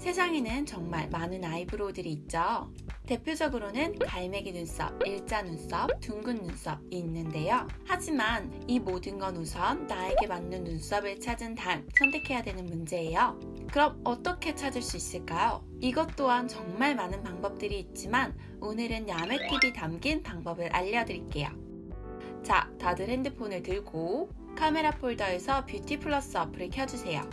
세상에는 정말 많은 아이브로우들이 있죠. 대표적으로는 갈매기 눈썹, 일자 눈썹, 둥근 눈썹이 있는데요. 하지만 이 모든 건 우선 나에게 맞는 눈썹을 찾은 다음 선택해야 되는 문제예요. 그럼 어떻게 찾을 수 있을까요? 이것 또한 정말 많은 방법들이 있지만 오늘은 야매팁이 담긴 방법을 알려드릴게요. 자, 다들 핸드폰을 들고 카메라 폴더에서 뷰티 플러스 어플을 켜주세요.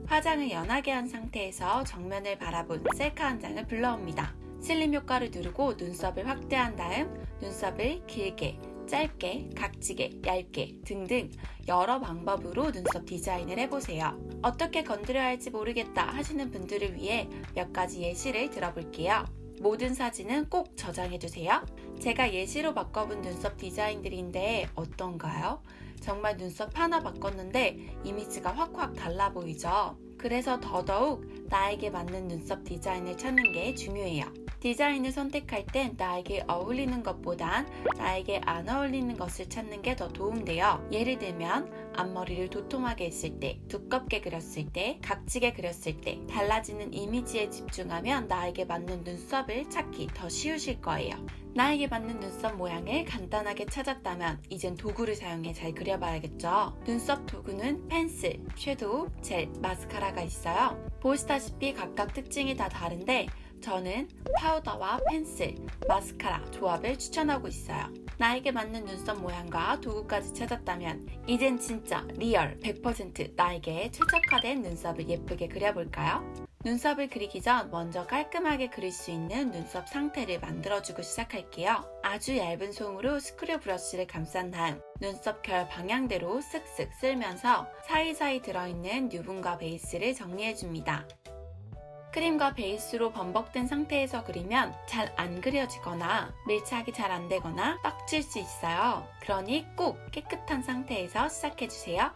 화장을 연하게 한 상태에서 정면을 바라본 셀카 한 장을 불러옵니다. 슬림 효과를 누르고 눈썹을 확대한 다음 눈썹을 길게, 짧게, 각지게, 얇게 등등 여러 방법으로 눈썹 디자인을 해보세요. 어떻게 건드려야 할지 모르겠다 하시는 분들을 위해 몇 가지 예시를 들어볼게요. 모든 사진은 꼭 저장해두세요. 제가 예시로 바꿔본 눈썹 디자인들인데 어떤가요? 정말 눈썹 하나 바꿨는데 이미지가 확확 달라 보이죠? 그래서 더더욱 나에게 맞는 눈썹 디자인을 찾는 게 중요해요. 디자인을 선택할 땐 나에게 어울리는 것보단 나에게 안 어울리는 것을 찾는 게 더 도움돼요. 예를 들면 앞머리를 도톰하게 했을 때, 두껍게 그렸을 때, 각지게 그렸을 때 달라지는 이미지에 집중하면 나에게 맞는 눈썹을 찾기 더 쉬우실 거예요. 나에게 맞는 눈썹 모양을 간단하게 찾았다면 이젠 도구를 사용해 잘 그려봐야겠죠. 눈썹 도구는 펜슬, 섀도우, 젤, 마스카라가 있어요. 보시다시피 각각 특징이 다 다른데 저는 파우더와 펜슬, 마스카라 조합을 추천하고 있어요. 나에게 맞는 눈썹 모양과 도구까지 찾았다면 이젠 진짜 리얼 100% 나에게 최적화된 눈썹을 예쁘게 그려볼까요? 눈썹을 그리기 전 먼저 깔끔하게 그릴 수 있는 눈썹 상태를 만들어주고 시작할게요. 아주 얇은 송으로 스크류 브러쉬를 감싼 다음 눈썹 결 방향대로 쓱쓱 쓸면서 사이사이 들어있는 유분과 베이스를 정리해줍니다. 크림과 베이스로 범벅된 상태에서 그리면 잘 안 그려지거나 밀착이 잘 안 되거나 떡질 수 있어요. 그러니 꼭 깨끗한 상태에서 시작해주세요.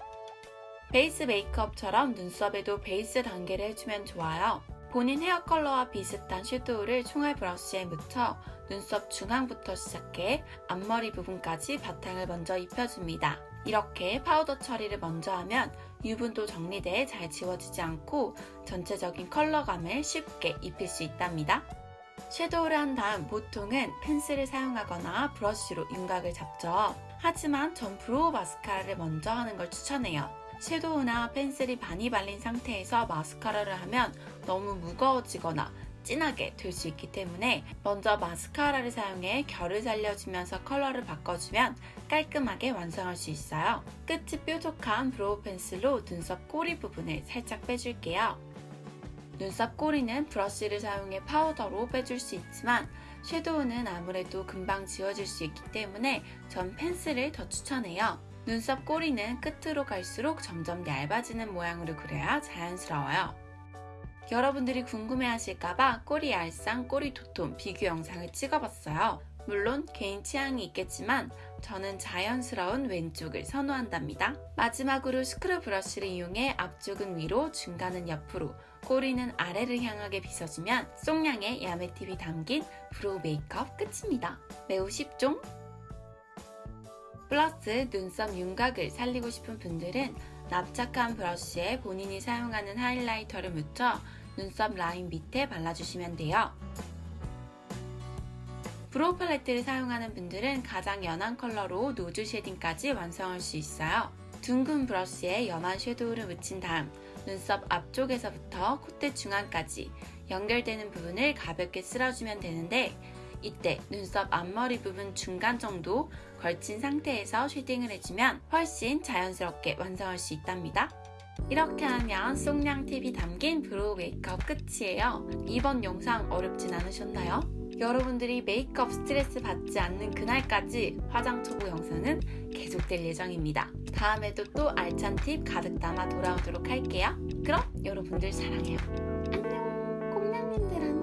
베이스 메이크업처럼 눈썹에도 베이스 단계를 해주면 좋아요. 본인 헤어 컬러와 비슷한 섀도우를 총알 브러쉬에 묻혀 눈썹 중앙부터 시작해 앞머리 부분까지 바탕을 먼저 입혀줍니다. 이렇게 파우더 처리를 먼저 하면 유분도 정리돼 잘 지워지지 않고 전체적인 컬러감을 쉽게 입힐 수 있답니다. 섀도우를 한 다음 보통은 펜슬을 사용하거나 브러쉬로 윤곽을 잡죠. 하지만 전 브로우 마스카라를 먼저 하는 걸 추천해요. 섀도우나 펜슬이 많이 발린 상태에서 마스카라를 하면 너무 무거워지거나 진하게 될 수 있기 때문에 먼저 마스카라를 사용해 결을 살려주면서 컬러를 바꿔주면 깔끔하게 완성할 수 있어요. 끝이 뾰족한 브로우 펜슬로 눈썹 꼬리 부분을 살짝 빼줄게요. 눈썹 꼬리는 브러쉬를 사용해 파우더로 빼줄 수 있지만 섀도우는 아무래도 금방 지워질 수 있기 때문에 전 펜슬을 더 추천해요. 눈썹 꼬리는 끝으로 갈수록 점점 얇아지는 모양으로 그려야 자연스러워요. 여러분들이 궁금해하실까봐 꼬리 알상, 꼬리 도톰 비교 영상을 찍어봤어요. 물론 개인 취향이 있겠지만 저는 자연스러운 왼쪽을 선호한답니다. 마지막으로 스크류 브러쉬를 이용해 앞쪽은 위로, 중간은 옆으로, 꼬리는 아래를 향하게 빗어주면 송량의 야매팁이 담긴 브로우 메이크업 끝입니다. 매우 쉽죠? 플러스 눈썹 윤곽을 살리고 싶은 분들은 납작한 브러쉬에 본인이 사용하는 하이라이터를 묻혀 눈썹 라인 밑에 발라주시면 돼요. 브로우 팔레트를 사용하는 분들은 가장 연한 컬러로 노즐 쉐딩까지 완성할 수 있어요. 둥근 브러쉬에 연한 섀도우를 묻힌 다음 눈썹 앞쪽에서부터 콧대 중앙까지 연결되는 부분을 가볍게 쓸어주면 되는데 이때 눈썹 앞머리 부분 중간 정도 걸친 상태에서 쉐딩을 해주면 훨씬 자연스럽게 완성할 수 있답니다. 이렇게 하면 송량 팁이 담긴 브로우 메이크업 끝이에요. 이번 영상 어렵진 않으셨나요? 여러분들이 메이크업 스트레스 받지 않는 그날까지 화장 초보 영상은 계속될 예정입니다. 다음에도 또 알찬 팁 가득 담아 돌아오도록 할게요. 그럼 여러분들 사랑해요. 안녕, 꽁냥님들은